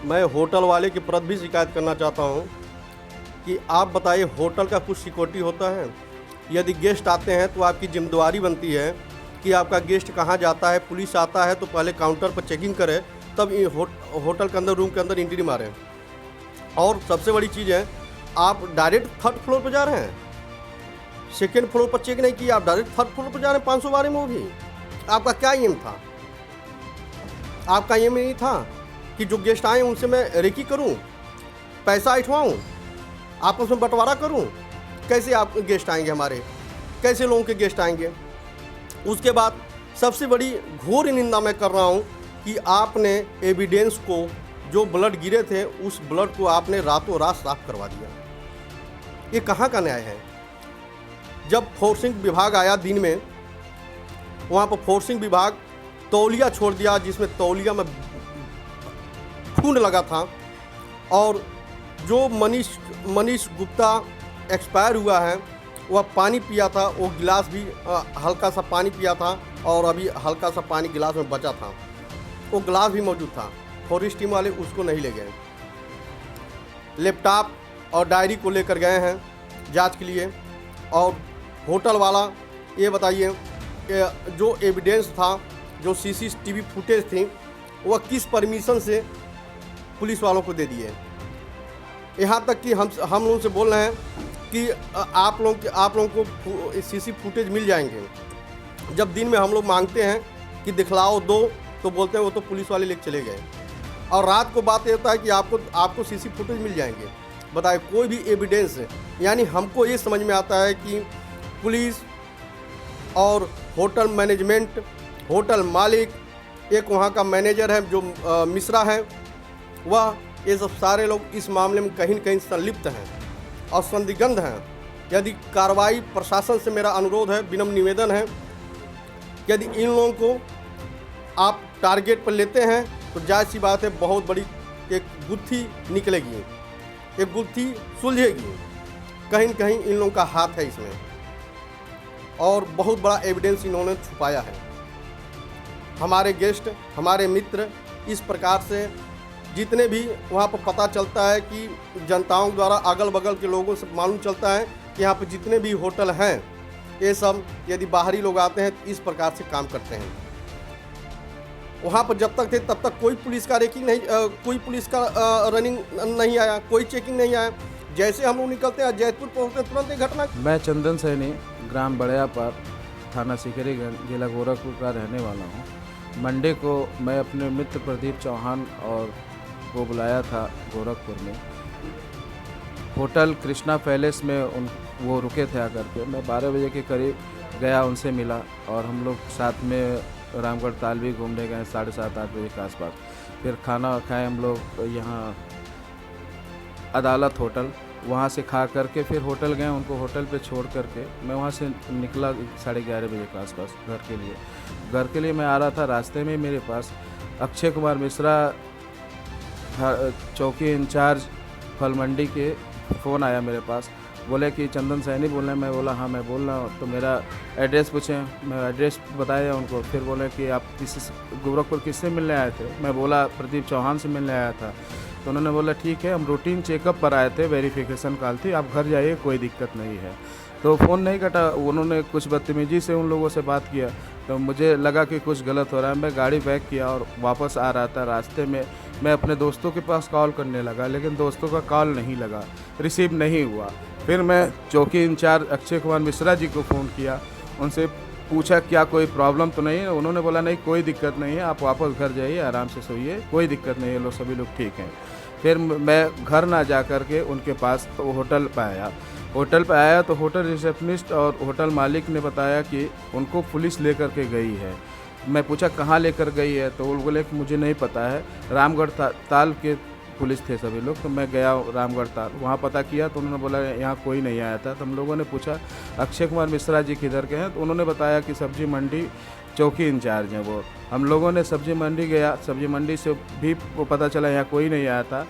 मैं होटल वाले की प्रति भी शिकायत करना चाहता हूँ कि आप बताइए, होटल का कुछ सिक्योरिटी होता है? यदि गेस्ट आते हैं तो आपकी जिम्मेदारी बनती है कि आपका गेस्ट कहाँ जाता है। पुलिस आता है तो पहले काउंटर पर चेकिंग करे, तब होटल के अंदर, रूम के अंदर एंट्री मारें। और सबसे बड़ी चीज़ है, आप डायरेक्ट थर्ड फ्लोर पर जा रहे हैं, सेकेंड फ्लोर पर चेक नहीं किया, आप डायरेक्ट थर्ड फ्लोर पर जा रहे हैं 512 में। वो भी आपका क्या एम था? आपका एम नहीं था कि जो गेस्ट आए उनसे मैं रेकी करूं, पैसा ऐठवाऊं, आपस में बंटवारा करूं? कैसे आप गेस्ट आएंगे हमारे? कैसे लोगों के गेस्ट आएंगे? उसके बाद सबसे बड़ी घोर निंदा मैं कर रहा हूं कि आपने एविडेंस को, जो ब्लड गिरे थे, उस ब्लड को आपने रातों रात साफ करवा दिया। ये कहाँ का न्याय है? जब फोर्सिंग विभाग आया दिन में, वहाँ पर फोर्सिंग विभाग तौलिया छोड़ दिया, जिसमें तौलिया में खून लगा था। और जो मनीष गुप्ता एक्सपायर हुआ है, वह पानी पिया था, वो गिलास भी हल्का सा पानी पिया था, और अभी हल्का सा पानी गिलास में बचा था, वो गिलास भी मौजूद था। फॉरेस्ट टीम वाले उसको नहीं ले गए। लैपटॉप और डायरी को लेकर गए हैं जांच के लिए। और होटल वाला, ये बताइए, जो एविडेंस था, जो सीसीटीवी फुटेज थी, वह किस परमिशन से पुलिस वालों को दे दिए? यहाँ तक कि हम लोगों से बोल रहे हैं कि आप लोगों को सीसी फुटेज मिल जाएंगे। जब दिन में हम लोग मांगते हैं कि दिखलाओ दो, तो बोलते हैं वो तो पुलिस वाले लेके चले गए। और रात को बात ये होता है कि आपको सीसी फुटेज मिल जाएंगे। बताए, कोई भी एविडेंस। यानी हमको ये समझ में आता है कि पुलिस और होटल मैनेजमेंट, होटल मालिक, एक वहाँ का मैनेजर है जो मिश्रा है, वह, ये सब सारे लोग इस मामले में कहीं न कहीं संलिप्त हैं और संदिग्ध हैं। यदि कार्रवाई, प्रशासन से मेरा अनुरोध है, विनम्र निवेदन है, यदि इन लोगों को आप टारगेट पर लेते हैं तो जायज़ सी बात है, बहुत बड़ी एक गुत्थी निकलेगी, एक गुत्थी सुलझेगी। कहीं न कहीं इन लोगों का हाथ है इसमें, और बहुत बड़ा एविडेंस इन्होंने छुपाया है। हमारे गेस्ट, हमारे मित्र, इस प्रकार से जितने भी वहाँ पर पता चलता है कि जनताओं द्वारा, अगल बगल के लोगों से मालूम चलता है कि यहाँ पर जितने भी होटल हैं, ये सब यदि बाहरी लोग आते हैं तो इस प्रकार से काम करते हैं। वहाँ पर जब तक थे तब तक कोई पुलिस का रेकिंग नहीं, कोई पुलिस का रनिंग नहीं आया, कोई चेकिंग नहीं आया। जैसे हम लोग निकलते हैं, जयपुर पहुँचते तुरंत एक घटना। मैं चंदन सैनी, ग्राम बड़ियापार, थाना सिकरीगंज, जिला गोरखपुर का रहने वाला हूँ। मंडे को मैं अपने मित्र प्रदीप चौहान और को बुलाया था गोरखपुर में, होटल कृष्णा पैलेस में वो रुके थे आकर के। मैं 12 बजे के करीब गया, उनसे मिला, और हम लोग साथ में रामगढ़ ताल भी घूमने गए 7:30-8 बजे के आसपास। फिर खाना खाए हम लोग यहाँ अदालत होटल, वहाँ से खा करके फिर होटल गए। उनको होटल पे छोड़ करके मैं वहाँ से निकला 11:30 बजे के आसपास घर के लिए मैं आ रहा था। रास्ते में मेरे पास अक्षय कुमार मिश्रा, चौकी इंचार्ज फल मंडी के, फ़ोन आया मेरे पास। बोले कि चंदन सैनी बोल रहे हैं। मैं बोला हाँ मैं बोल रहा हूँ। तो मेरा एड्रेस पूछे, मैं एड्रेस बताया उनको। फिर बोले कि आप गोरखपुर किससे मिलने आए थे? मैं बोला प्रदीप चौहान से मिलने आया था। तो उन्होंने बोला ठीक है, हम रूटीन चेकअप पर आए थे, वेरिफिकेशन कॉल थी, आप घर जाइए, कोई दिक्कत नहीं है। तो फ़ोन नहीं कटा। उन्होंने कुछ बदतमीजी से उन लोगों से बात किया, तो मुझे लगा कि कुछ गलत हो रहा है। मैं गाड़ी बैक किया और वापस आ रहा था। रास्ते में मैं अपने दोस्तों के पास कॉल करने लगा, लेकिन दोस्तों का कॉल नहीं लगा, रिसीव नहीं हुआ। फिर मैं चौकी इंचार्ज अक्षय कुमार मिश्रा जी को फ़ोन किया, उनसे पूछा क्या कोई प्रॉब्लम तो नहीं है? उन्होंने बोला नहीं कोई दिक्कत नहीं है, आप वापस घर जाइए, आराम से सोइए, कोई दिक्कत नहीं है, लोग सभी लोग ठीक हैं। फिर मैं घर ना जा कर के उनके पास होटल पर आया। तो होटल रिसेप्शनिस्ट और होटल मालिक ने बताया कि उनको पुलिस लेकर के गई है। मैं पूछा कहाँ लेकर गई है? तो वो बोले कि मुझे नहीं पता है, रामगढ़ ताल के पुलिस थे सभी लोग। तो मैं गया रामगढ़ ताल, वहाँ पता किया तो उन्होंने बोला यहाँ कोई नहीं आया था। तो हम लोगों ने पूछा अक्षय कुमार मिश्रा जी किधर के हैं? तो उन्होंने बताया कि सब्जी मंडी चौकी इंचार्ज हैं वो। हम लोगों ने सब्जी मंडी गया, सब्जी मंडी से भी वो पता चला यहाँ कोई नहीं आया था।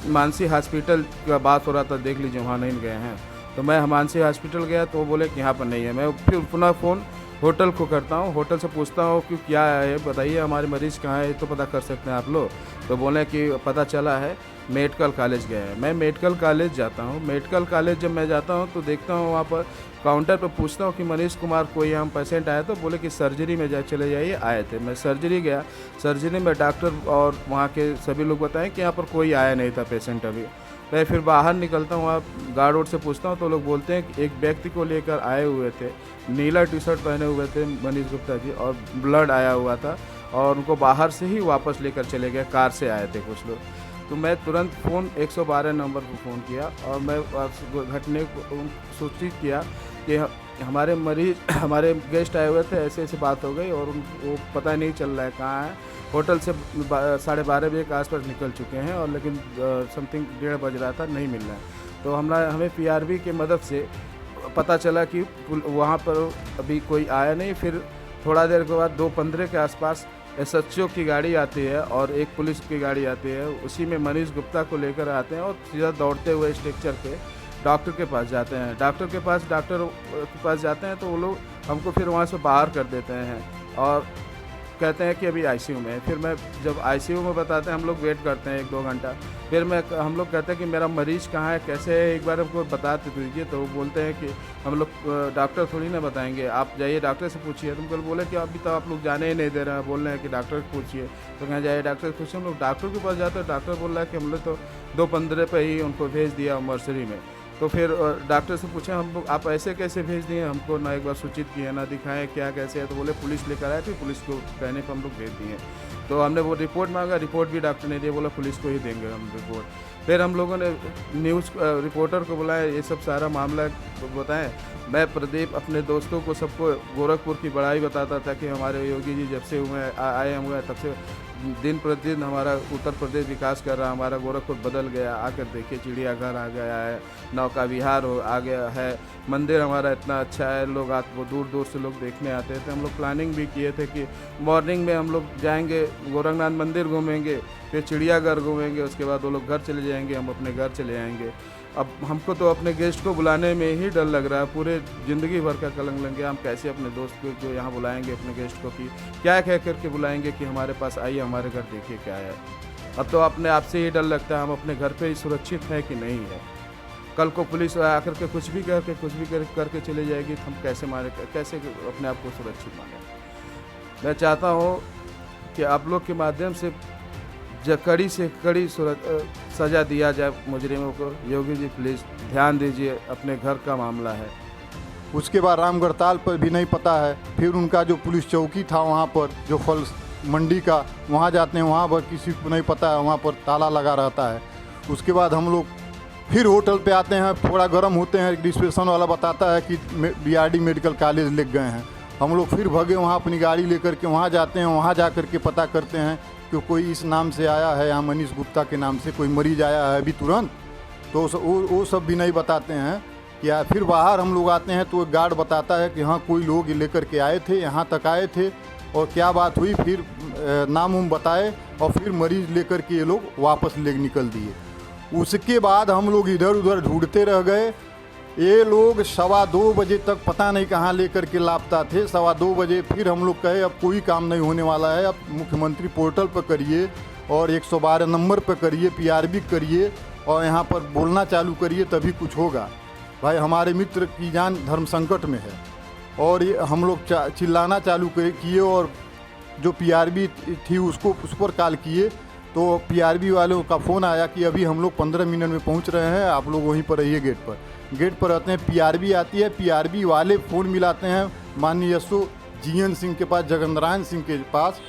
मानसी हॉस्पिटल का बात हो रहा था, देख लीजिए वहाँ नहीं गए हैं। तो मैं मानसी हॉस्पिटल गया तो वो बोले कि यहाँ पर नहीं है। मैं फिर पुनः फ़ोन होटल को करता हूँ, होटल से पूछता हूँ कि क्या है बताइए, हमारे मरीज़ कहाँ है, तो पता कर सकते हैं आप लोग। तो बोले कि पता चला है मेडिकल कॉलेज गए हैं। मैं मेडिकल कॉलेज जाता हूँ, मेडिकल कॉलेज जब मैं जाता हूँ तो देखता हूँ वहाँ पर काउंटर पर पूछता हूँ कि मनीष कुमार कोई हम पेशेंट आया, तो बोले कि सर्जरी में चले जाइए, आए थे। मैं सर्जरी गया, सर्जरी में डॉक्टर और वहाँ के सभी लोग बताएं कि यहाँ पर कोई आया नहीं था पेशेंट अभी। मैं फिर बाहर निकलता हूँ, वहाँ गार्ड वार्ड से पूछता हूँ तो लोग बोलते हैं कि एक व्यक्ति को लेकर आए हुए थे, नीला टी शर्ट पहने हुए थे मनीष गुप्ता जी, और ब्लड आया हुआ था, और उनको बाहर से ही वापस लेकर चले गए, कार से आए थे कुछ लोग। तो मैं तुरंत फ़ोन 112 नंबर पर फ़ोन किया और मैं घटने को सूचित किया कि हमारे मरीज हमारे गेस्ट आए हुए थे, ऐसे ऐसे बात हो गई और उनको पता नहीं चल रहा है कहाँ है। होटल से 12:30 बजे के आसपास निकल चुके हैं और लेकिन समथिंग 1:30 बज रहा था, नहीं मिल रहा है। तो हमें पीआरबी की मदद से पता चला कि वहाँ पर अभी कोई आया नहीं। फिर थोड़ा देर के बाद 2:15 के आसपास एसएचओ की गाड़ी आती है और एक पुलिस की गाड़ी आती है, उसी में मनीष गुप्ता को लेकर आते हैं और सीधा दौड़ते हुए स्ट्रक्चर पे डॉक्टर के पास जाते हैं। डॉक्टर के पास जाते हैं तो वो लोग हमको फिर वहाँ से बाहर कर देते हैं और कहते हैं कि अभी आईसीयू में है। फिर मैं जब आईसीयू में बताते हैं, हम लोग वेट करते हैं 1-2 घंटा। फिर हम लोग कहते हैं कि मेरा मरीज़ कहाँ है, कैसे है, एक बार हमको बता दीजिए। तो वो बोलते हैं कि हम लोग डॉक्टर थोड़ी ना बताएंगे, आप जाइए डॉक्टर से पूछिए। तुम कल बोले कि अभी तो आप लोग जाने ही नहीं दे रहे हैं, बोल रहे हैं कि डॉक्टर से पूछिए। तो कहाँ जाइए डॉक्टर से पूछिए। हम लोग डॉक्टर के पास जाते हैं, डॉक्टर बोल रहा है कि हम लोग तो 2:15 पे ही उनको भेज दिया मर्सरी में। तो फिर डॉक्टर से पूछा हम लोग आप ऐसे कैसे भेज दिए, हमको ना एक बार सूचित किए, ना दिखाएं क्या कैसे है। तो बोले पुलिस लेकर आए थे, पुलिस को कहने पर हम लोग भेज दिए। तो हमने वो रिपोर्ट मांगा, रिपोर्ट भी डॉक्टर ने दिया, बोला पुलिस को ही देंगे हम रिपोर्ट। फिर हम लोगों ने न्यूज़ रिपोर्टर को बुलाया, ये सब सारा मामला बताएं। मैं प्रदीप अपने दोस्तों को सबको गोरखपुर की बड़ाई बताता था कि हमारे योगी जी जब से आए हुए हैं तब से दिन प्रतिदिन हमारा उत्तर प्रदेश विकास कर रहा है, हमारा गोरखपुर बदल गया। आकर देखिए चिड़ियाघर आ गया है, नौका विहार आ गया है, मंदिर हमारा इतना अच्छा है, लोग वो दूर दूर से लोग देखने आते थे। हम लोग प्लानिंग भी किए थे कि मॉर्निंग में हम लोग जाएंगे, गोरखनाथ मंदिर घूमेंगे, फिर चिड़ियाघर घूमेंगे, उसके बाद वो लोग घर चले जाएंगे, हम अपने घर चले आएंगे। अब हमको तो अपने गेस्ट को बुलाने में ही डर लग रहा है, पूरे ज़िंदगी भर का कलंक लग गया। हम कैसे अपने दोस्त को जो यहाँ बुलाएंगे, अपने गेस्ट को कि क्या कह करके बुलाएंगे कि हमारे पास आइए, हमारे घर देखिए क्या है। अब तो अपने आप से ही डर लगता है, हम अपने घर पे ही सुरक्षित है कि नहीं है। कल को पुलिस आकर के कुछ भी करके चले जाएगी तो हम कैसे अपने आप को सुरक्षित मानें। मैं चाहता हूँ कि आप लोग के माध्यम से कड़ी से कड़ी सज़ा दिया जाए मुजरिमों को। योगी जी प्लीज़ ध्यान दीजिए, अपने घर का मामला है। उसके बाद रामगढ़ताल पर भी नहीं पता है। फिर उनका जो पुलिस चौकी था वहाँ पर, जो फल मंडी का, वहाँ जाते हैं, वहाँ पर किसी को नहीं पता है, वहाँ पर ताला लगा रहता है। उसके बाद हम लोग फिर होटल पे आते हैं, थोड़ा गर्म होते हैं, रिसेप्शन वाला बताता है कि बीआरडी मेडिकल कॉलेज ले गए हैं। हम लोग फिर भगे वहाँ अपनी गाड़ी लेकर के वहाँ जाते हैं, वहाँ जा कर के पता करते हैं कि कोई इस नाम से आया है, यहाँ मनीष गुप्ता के नाम से कोई मरीज आया है अभी तुरंत। तो वो सब भी नहीं बताते हैं क्या। फिर बाहर हम लोग आते हैं तो गार्ड बताता है कि हाँ कोई लोग लेकर के आए थे, यहाँ तक आए थे और क्या बात हुई। फिर नाम उम बताए और फिर मरीज लेकर के ये लोग वापस ले निकल दिए। उसके बाद हम लोग इधर उधर ढूंढते रह गए। ये लोग 2:15 बजे तक पता नहीं कहाँ लेकर के लापता थे। 2:15 बजे फिर हम लोग कहे अब कोई काम नहीं होने वाला है, अब मुख्यमंत्री पोर्टल पर करिए और 112 नंबर पर करिए, पीआरबी करिए और यहाँ पर बोलना चालू करिए, तभी कुछ होगा। भाई हमारे मित्र की जान धर्म संकट में है और ये हम लोग चिल्लाना चालू किए और जो पीआरबी थी उस पर कॉल किए तो पीआरबी वालों का फ़ोन आया कि अभी हम लोग 15 मिनट में पहुँच रहे हैं, आप लोग वहीं पर रहिए गेट पर। गेट पर रहते हैं, पीआरबी आती है, पीआरबी वाले फ़ोन मिलाते हैं माननीय एसओ जीएन सिंह के पास, जगनारायण सिंह के पास।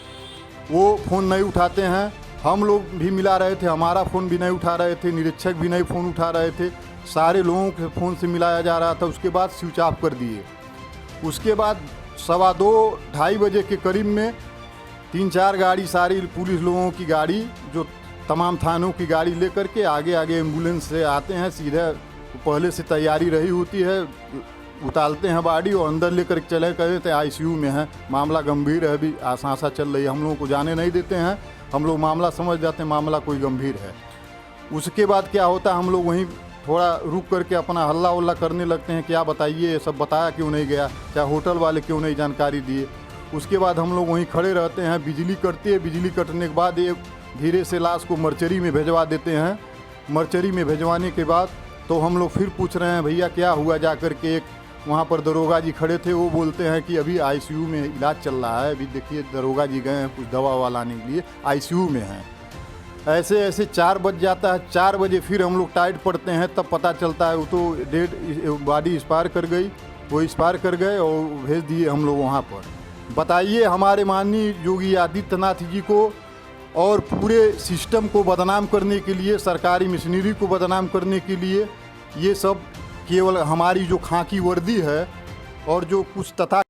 वो फ़ोन नहीं उठाते हैं। हम लोग भी मिला रहे थे, हमारा फ़ोन भी नहीं उठा रहे थे, निरीक्षक भी नहीं फ़ोन उठा रहे थे, सारे लोगों के फ़ोन से मिलाया जा रहा था। उसके बाद स्विच ऑफ कर दिए। उसके बाद 2:15-2:30 बजे के करीब में 3-4 गाड़ी, सारी पुलिस लोगों की गाड़ी, जो तमाम थानों की गाड़ी लेकर के आगे एम्बुलेंस से आते हैं। सीधे पहले से तैयारी रही होती है, उतारते हैं बॉडी और अंदर लेकर के चले गए थे। आईसीयू में है, मामला गंभीर है, अभी सांसा चल रही है। हम लोगों को जाने नहीं देते हैं, हम लोग मामला समझ जाते हैं मामला कोई गंभीर है। उसके बाद क्या होता है, हम लोग वहीं थोड़ा रुक करके अपना हल्ला उल्ला करने लगते हैं, क्या बताइए ये सब बताया क्यों नहीं गया, चाहे होटल वाले क्यों नहीं जानकारी दिए। उसके बाद हम लोग वहीं खड़े रहते हैं, बिजली कटती है, बिजली कटने के बाद ये धीरे से लाश को मर्चरी में भिजवा देते हैं। मर्चरी में भिजवाने के बाद तो हम लोग फिर पूछ रहे हैं भैया क्या हुआ, जा कर के एक वहाँ पर दरोगा जी खड़े थे, वो बोलते हैं कि अभी आईसीयू में इलाज चल रहा है। अभी देखिए दरोगा जी गए हैं कुछ दवा वाला लाने के लिए, आईसीयू में हैं। ऐसे ऐसे 4 बज जाता है, 4 बजे फिर हम लोग टाइट पड़ते हैं, तब पता चलता है वो तो डेड बॉडी एक्सपायर कर गई। वो एक्सपायर कर गए और भेज दिए हम लोग वहाँ पर। बताइए हमारे माननीय योगी आदित्यनाथ जी को और पूरे सिस्टम को बदनाम करने के लिए, सरकारी मशीनरी को बदनाम करने के लिए ये सब केवल हमारी जो खाकी वर्दी है और जो कुछ तथा